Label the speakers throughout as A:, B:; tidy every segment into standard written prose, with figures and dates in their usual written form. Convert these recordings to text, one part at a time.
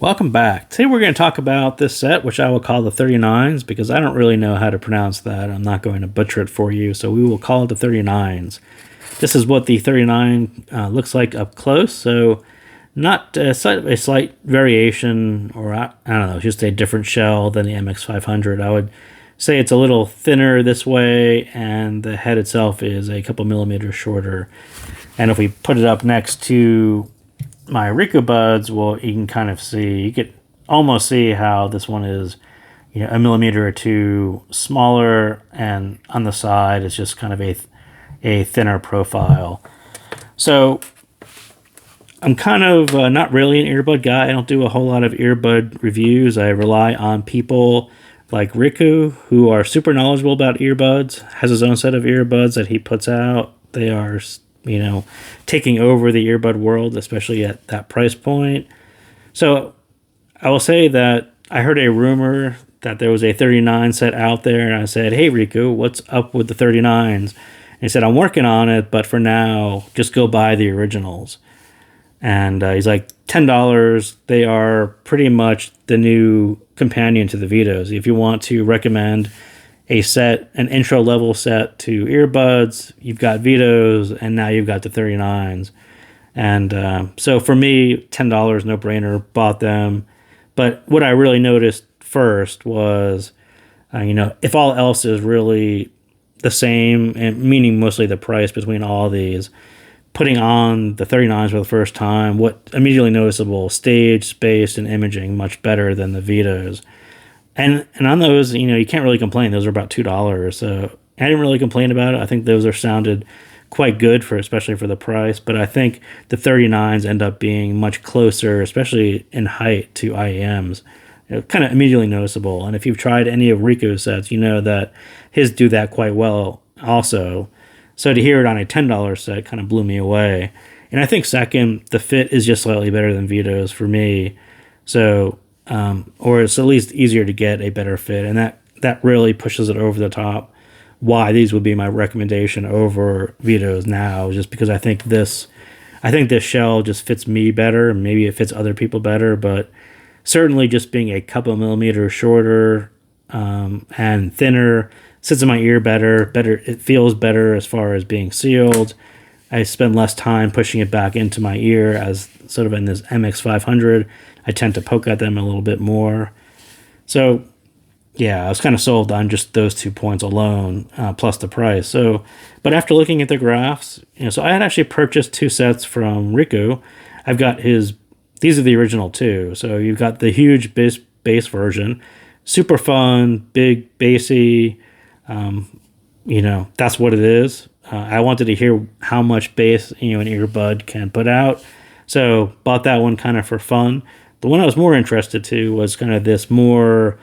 A: Welcome back. Today we're going to talk about this set, which I will call the 39s because I don't really know how to pronounce that. I'm not going to butcher it for you, so we will call it the 39s. This is what the 39 looks like up close, so not a slight variation, or I don't know, just a different shell than the MX500. I would say it's a little thinner this way, and the head itself is a couple millimeters shorter. And if we put it up next to my Rikubuds, well, you can kind of see, you could almost see how this one is, a millimeter or two smaller, and on the side it's just kind of a thinner profile. So I'm kind of not really an earbud guy. I don't do a whole lot of earbud reviews. I rely on people like Riku, who are super knowledgeable about earbuds, has his own set of earbuds that he puts out. They are taking over the earbud world, especially at that price point. So I will say that I heard a rumor that there was a 39 set out there, and I said, "Hey Riku, what's up with the 39s?" And he said, "I'm working on it, but for now, just go buy the originals." And he's like, $10. They are pretty much the new companion to the Vitos. If you want to recommend an intro level set to earbuds, you've got Vitos, and now you've got the 39s. And so for me, $10, no brainer, bought them. But what I really noticed first was, if all else is really the same, and meaning mostly the price between all these, putting on the 39s for the first time, what immediately noticeable: stage, space, and imaging much better than the Vitos. And on those, you can't really complain. Those are about $2. So I didn't really complain about it. I think those are sounded quite good, especially for the price. But I think the 39s end up being much closer, especially in height, to IEMs. Kind of immediately noticeable. And if you've tried any of Riku's sets, you know that his do that quite well also. So to hear it on a $10 set kind of blew me away. And I think second, the fit is just slightly better than Vito's for me. So or it's at least easier to get a better fit, and that really pushes it over the top. Why these would be my recommendation over Vito's now, just because I think this shell just fits me better. Maybe it fits other people better, but certainly just being a couple millimeters shorter and thinner sits in my ear better. It feels better as far as being sealed. I spend less time pushing it back into my ear, as sort of in this MX500. I tend to poke at them a little bit more. So, yeah, I was kind of sold on just those 2 points alone, plus the price. So, but after looking at the graphs, so I had actually purchased 2 sets from Riku. I've got these are the original 2. So you've got the huge bass version, super fun, big, bassy. That's what it is. I wanted to hear how much bass, an earbud can put out. So bought that one kind of for fun. The one I was more interested to was kind of this more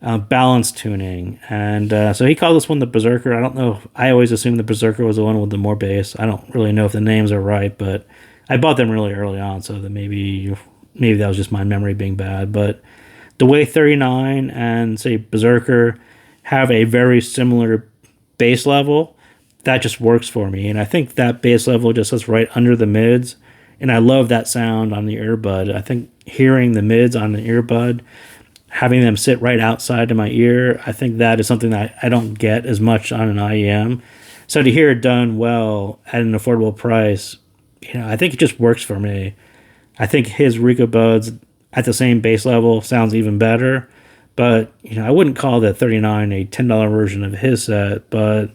A: balanced tuning. And so he called this one the Berserker. I don't know. I always assumed the Berserker was the one with the more bass. I don't really know if the names are right, but I bought them really early on, so that maybe that was just my memory being bad. But the way 39 and, say, Berserker have a very similar bass level, that just works for me. And I think that bass level just sits right under the mids. And I love that sound on the earbud. I think hearing the mids on the earbud, having them sit right outside of my ear, I think that is something that I don't get as much on an IEM. So to hear it done well at an affordable price, I think it just works for me. I think his Rikubuds at the same bass level sounds even better. But, I wouldn't call the 39 a $10 version of his set. But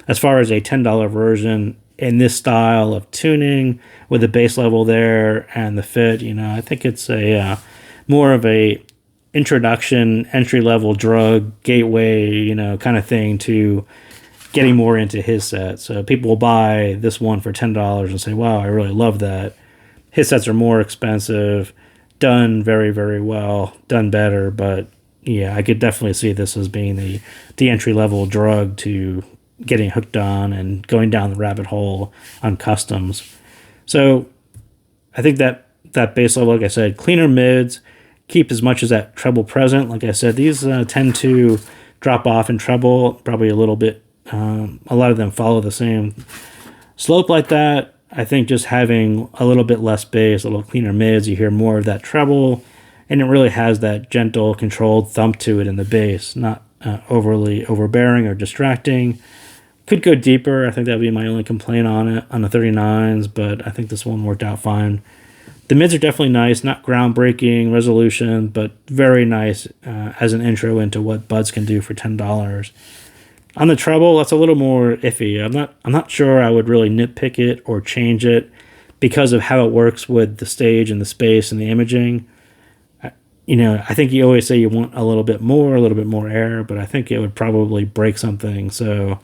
A: as far as a $10 version in this style of tuning with the bass level there and the fit, I think it's a more of a introduction, entry-level drug, gateway, kind of thing to getting more into his set. So people will buy this one for $10 and say, wow, I really love that. His sets are more expensive, done very, very well, done better, but yeah, I could definitely see this as being the entry-level drug to getting hooked on and going down the rabbit hole on customs. So I think that bass level, like I said, cleaner mids, keep as much as that treble present. Like I said, these tend to drop off in treble, probably a little bit. A lot of them follow the same slope like that. I think just having a little bit less bass, a little cleaner mids, you hear more of that treble. and it really has that gentle, controlled thump to it in the bass, not overly overbearing or distracting. Could go deeper. I think that would be my only complaint on it, on the 39s, but I think this one worked out fine. The mids are definitely nice, not groundbreaking resolution, but very nice as an intro into what buds can do for $10. On the treble, that's a little more iffy. I'm not sure I would really nitpick it or change it because of how it works with the stage and the space and the imaging. I think you always say you want a little bit more air, but I think it would probably break something. So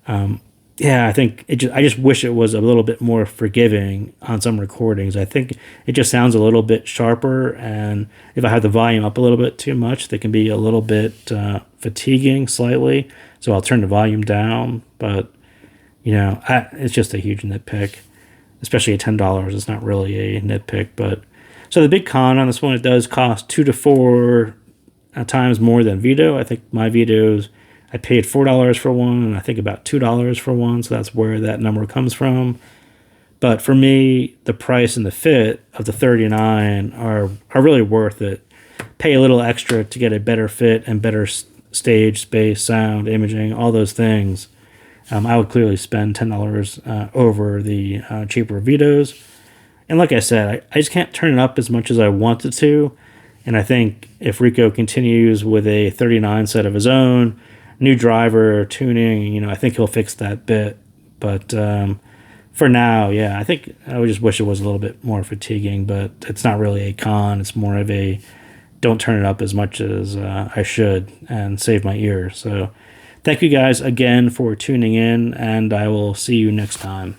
A: I think I just wish it was a little bit more forgiving on some recordings. I think it just sounds a little bit sharper, and if I have the volume up a little bit too much, they can be a little bit fatiguing slightly. So I'll turn the volume down, but it's just a huge nitpick, especially at $10. It's not really a nitpick, but so the big con on this one, it does cost 2 to 4 times more than Vito. I think my Vitos, I paid $4 for one, and I think about $2 for one, so that's where that number comes from. But for me, the price and the fit of the 39 are really worth it. Pay a little extra to get a better fit and better stage, space, sound, imaging, all those things. I would clearly spend $10 over the cheaper Vitos. And like I said, I just can't turn it up as much as I wanted to. And I think if Riku continues with a 39 set of his own, new driver, tuning, I think he'll fix that bit. But for now, I think I would just wish it was a little bit more fatiguing, but it's not really a con. It's more of a don't turn it up as much as I should and save my ears. So thank you guys again for tuning in, and I will see you next time.